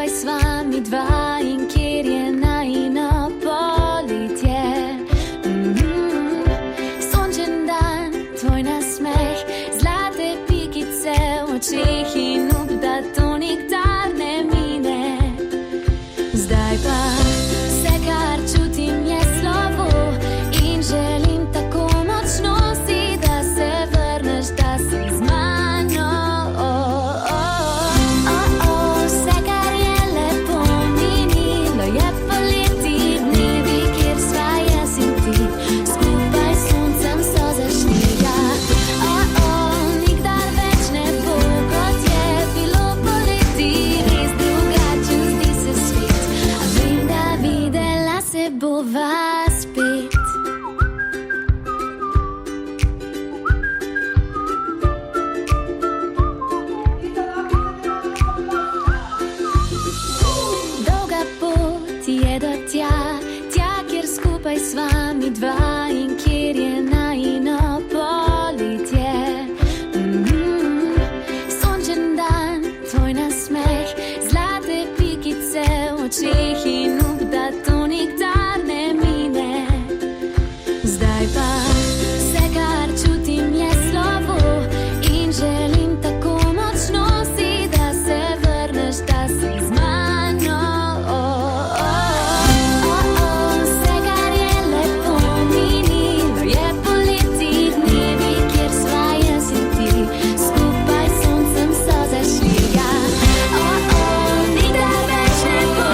skupaj s vami dva in kjer je najino poletje. Sončen dan, tvoj nasmeh, zlate pikice v očeh in da to nikdar ne mine. Zdaj pa vse, kar čutim, je slovo in želim tako močno si, da se vrneš, da si z mano. Vse, kar je lepo minilo, je poleti, dnevi, kjer sva jaz in ti, skupaj s soncem so zašli. Nikdar več ne bo, kot je bilo poleti, res drugačen zdi se svet, a vem, da videla se bova spet. Dolga pot je do tja, kjer skupaj s vami dva in kjer je najino poletje. Sončen dan, tvoj nasmeh, zlate pikice v očeh in da to nikdar ne mine. Zdaj pa vse, kar čutim, je slovo in želim tako močno si, da se vrneš, da si z mano. Vse, kar je lepo minilo, je poleti, dnevi, kjer sva jaz in ti, skupaj s soncem so zašli. Nikdar več ne bo,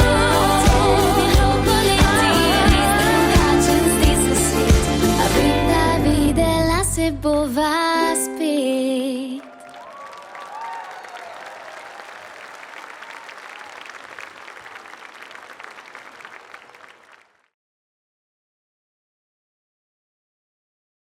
kot je bilo poleti, res drugačen zdi se svet, a vem, da videla se bova